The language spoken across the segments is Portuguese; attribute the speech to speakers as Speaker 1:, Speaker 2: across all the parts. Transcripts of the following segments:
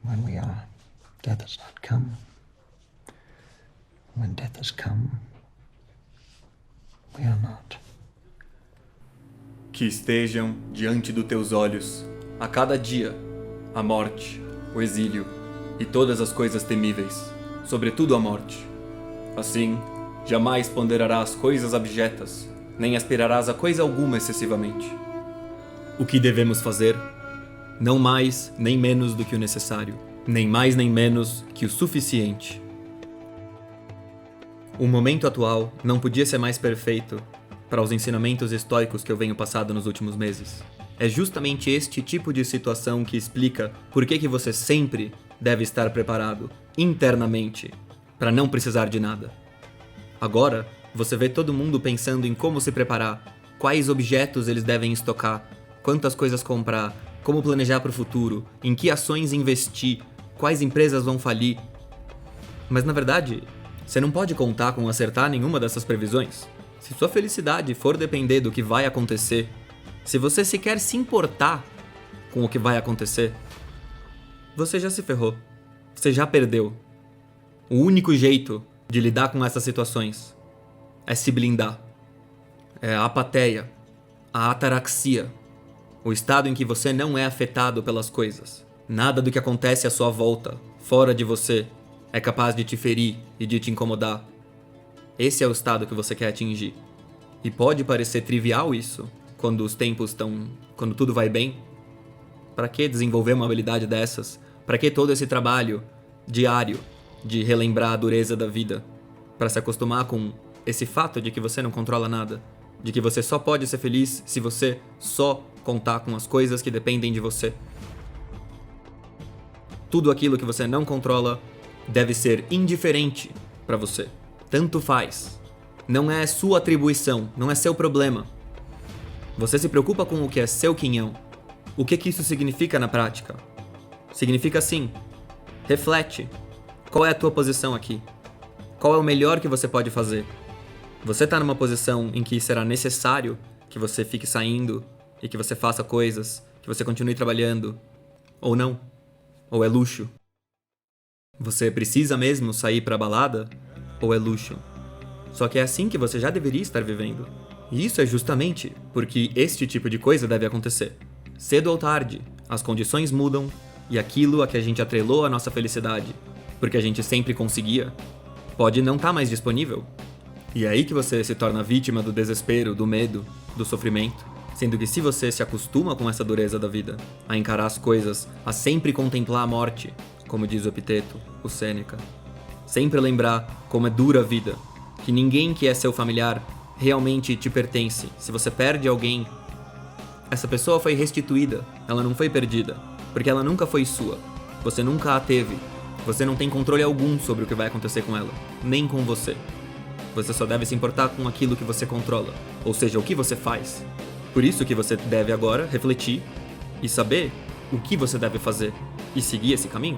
Speaker 1: when we are. Death has not come. When death has come, we are not.
Speaker 2: Que estejam diante dos teus olhos, a cada dia, a morte, o exílio e todas as coisas temíveis, sobretudo a morte. Assim, jamais ponderarás coisas abjetas, nem aspirarás a coisa alguma excessivamente. O que devemos fazer? Não mais nem menos do que o necessário, nem mais nem menos que o suficiente. O momento atual não podia ser mais perfeito para os ensinamentos estoicos que eu venho passando nos últimos meses. É justamente este tipo de situação que explica por que você sempre deve estar preparado, internamente, para não precisar de nada. Agora, você vê todo mundo pensando em como se preparar, quais objetos eles devem estocar, quantas coisas comprar, como planejar para o futuro, em que ações investir, quais empresas vão falir. Mas na verdade, você não pode contar com acertar nenhuma dessas previsões. Se sua felicidade for depender do que vai acontecer, se você sequer se importar com o que vai acontecer, você já se ferrou. Você já perdeu. O único jeito de lidar com essas situações é se blindar. É a apatia, a ataraxia, o estado em que você não é afetado pelas coisas. Nada do que acontece à sua volta, fora de você, é capaz de te ferir e de te incomodar. Esse é o estado que você quer atingir. E pode parecer trivial isso, quando os tempos estão... quando tudo vai bem. Pra que desenvolver uma habilidade dessas? Pra que todo esse trabalho diário de relembrar a dureza da vida? Pra se acostumar com esse fato de que você não controla nada. De que você só pode ser feliz se você só contar com as coisas que dependem de você. Tudo aquilo que você não controla deve ser indiferente pra você. Tanto faz. Não é sua atribuição, não é seu problema. Você se preocupa com o que é seu quinhão. O que isso significa na prática? Significa assim: reflete. Qual é a tua posição aqui? Qual é o melhor que você pode fazer? Você tá numa posição em que será necessário que você fique saindo e que você faça coisas, que você continue trabalhando, ou não? Ou é luxo? Você precisa mesmo sair pra balada? Ou é luxo? Só que é assim que você já deveria estar vivendo. E isso é justamente porque este tipo de coisa deve acontecer. Cedo ou tarde, as condições mudam e aquilo a que a gente atrelou a nossa felicidade, porque a gente sempre conseguia, pode não estar mais disponível. E é aí que você se torna vítima do desespero, do medo, do sofrimento. Sendo que se você se acostuma com essa dureza da vida, a encarar as coisas, a sempre contemplar a morte, como diz o Epiteto, o Sêneca, sempre lembrar como é dura a vida, que ninguém que é seu familiar realmente te pertence. Se você perde alguém, essa pessoa foi restituída, ela não foi perdida, porque ela nunca foi sua, você nunca a teve, você não tem controle algum sobre o que vai acontecer com ela, nem com você. Você só deve se importar com aquilo que você controla, ou seja, o que você faz. Por isso que você deve agora refletir e saber o que você deve fazer e seguir esse caminho.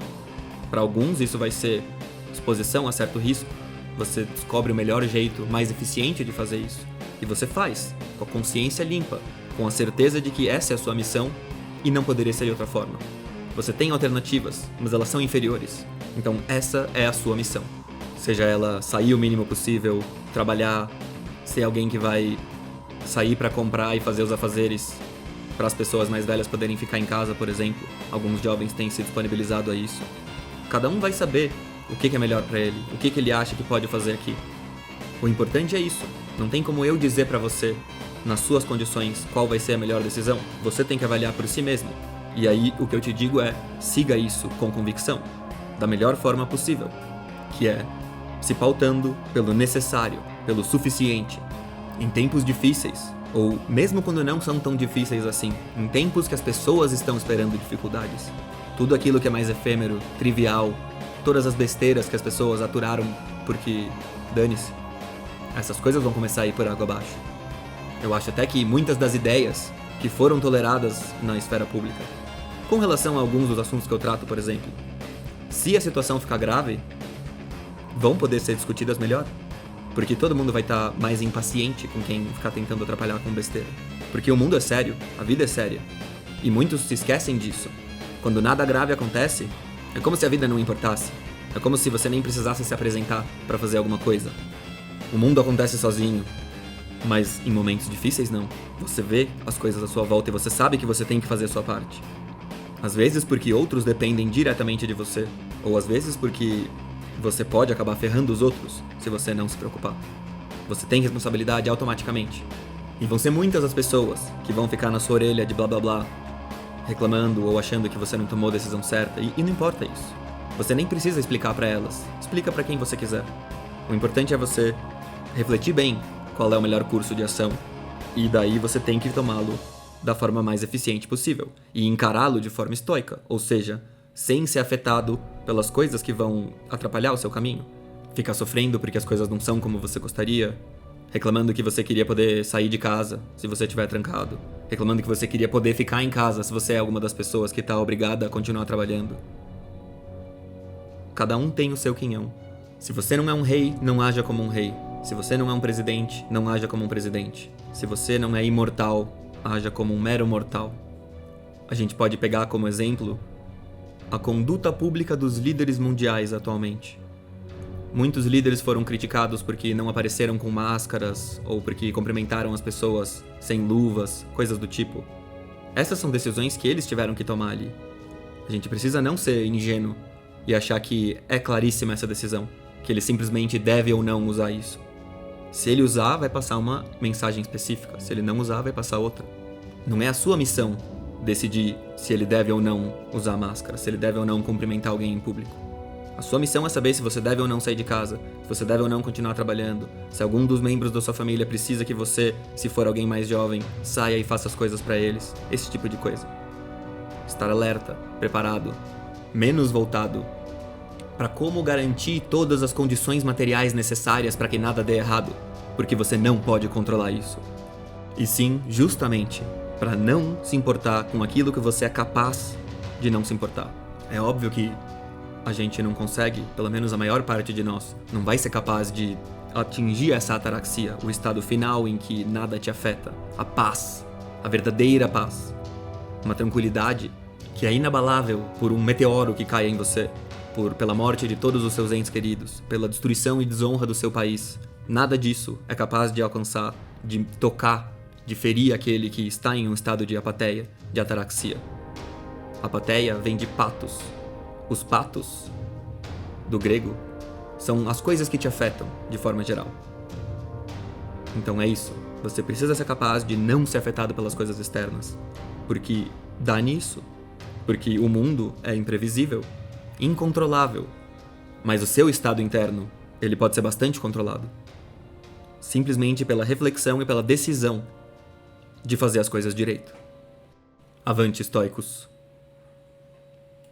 Speaker 2: Para alguns isso vai ser exposição a certo risco. Você descobre o melhor jeito, mais eficiente de fazer isso. E você faz, com a consciência limpa, com a certeza de que essa é a sua missão e não poderia ser de outra forma. Você tem alternativas, mas elas são inferiores. Então essa é a sua missão. Seja ela sair o mínimo possível, trabalhar, ser alguém que vai sair para comprar e fazer os afazeres para as pessoas mais velhas poderem ficar em casa, por exemplo. Alguns jovens têm se disponibilizado a isso. Cada um vai saber o que é melhor para ele, o que ele acha que pode fazer aqui. O importante é isso. Não tem como eu dizer para você, nas suas condições, qual vai ser a melhor decisão. Você tem que avaliar por si mesmo. E aí o que eu te digo é, siga isso com convicção, da melhor forma possível, que é se pautando pelo necessário, pelo suficiente. Em tempos difíceis, ou mesmo quando não são tão difíceis assim, em tempos que as pessoas estão esperando dificuldades, tudo aquilo que é mais efêmero, trivial, todas as besteiras que as pessoas aturaram porque dane-se, essas coisas vão começar a ir por água abaixo. Eu acho até que muitas das ideias que foram toleradas na esfera pública, com relação a alguns dos assuntos que eu trato, por exemplo, se a situação ficar grave, vão poder ser discutidas melhor. Porque todo mundo vai estar mais impaciente com quem ficar tentando atrapalhar com besteira. Porque o mundo é sério, a vida é séria. E muitos se esquecem disso. Quando nada grave acontece, É como se a vida não importasse. É como se você nem precisasse se apresentar para fazer alguma coisa. O mundo acontece sozinho. Mas em momentos difíceis, não. Você vê as coisas à sua volta e você sabe que você tem que fazer a sua parte. Às vezes porque outros dependem diretamente de você. Ou às vezes porque você pode acabar ferrando os outros se você não se preocupar. Você tem responsabilidade automaticamente. E vão ser muitas as pessoas que vão ficar na sua orelha de blá blá blá, reclamando ou achando que você não tomou a decisão certa. E não importa isso. Você nem precisa explicar pra elas. Explica pra quem você quiser. O importante é você refletir bem qual é o melhor curso de ação. E daí você tem que tomá-lo da forma mais eficiente possível. E encará-lo de forma estoica. Ou seja, sem ser afetado pelas coisas que vão atrapalhar o seu caminho. Ficar sofrendo porque as coisas não são como você gostaria. Reclamando que você queria poder sair de casa se você estiver trancado. Reclamando que você queria poder ficar em casa se você é alguma das pessoas que está obrigada a continuar trabalhando. Cada um tem o seu quinhão. Se você não é um rei, não haja como um rei. Se você não é um presidente, não haja como um presidente. Se você não é imortal, haja como um mero mortal. A gente pode pegar como exemplo a conduta pública dos líderes mundiais atualmente. Muitos líderes foram criticados porque não apareceram com máscaras ou porque cumprimentaram as pessoas sem luvas, coisas do tipo. Essas são decisões que eles tiveram que tomar ali. A gente precisa não ser ingênuo e achar que é claríssima essa decisão, que ele simplesmente deve ou não usar isso. Se ele usar, vai passar uma mensagem específica. Se ele não usar, vai passar outra. Não é a sua missão decidir se ele deve ou não usar máscara, se ele deve ou não cumprimentar alguém em público. A sua missão é saber se você deve ou não sair de casa, se você deve ou não continuar trabalhando, se algum dos membros da sua família precisa que você, se for alguém mais jovem, saia e faça as coisas pra eles. Esse tipo de coisa. Estar alerta, preparado, menos voltado para como garantir todas as condições materiais necessárias para que nada dê errado, porque você não pode controlar isso. E sim, justamente, para não se importar com aquilo que você é capaz de não se importar. É óbvio que a gente não consegue, pelo menos a maior parte de nós, não vai ser capaz de atingir essa ataraxia, o estado final em que nada te afeta, a paz, a verdadeira paz, uma tranquilidade que é inabalável por um meteoro que caia em você, pela morte de todos os seus entes queridos, pela destruição e desonra do seu país. Nada disso é capaz de alcançar, de tocar, de ferir aquele que está em um estado de apateia, de ataraxia. Apateia vem de patos. Os patos, do grego, são as coisas que te afetam, de forma geral. Então é isso. Você precisa ser capaz de não ser afetado pelas coisas externas. Porque dá nisso. Porque o mundo é imprevisível, incontrolável. Mas o seu estado interno, ele pode ser bastante controlado. Simplesmente pela reflexão e pela decisão de fazer as coisas direito. Avante, estoicos!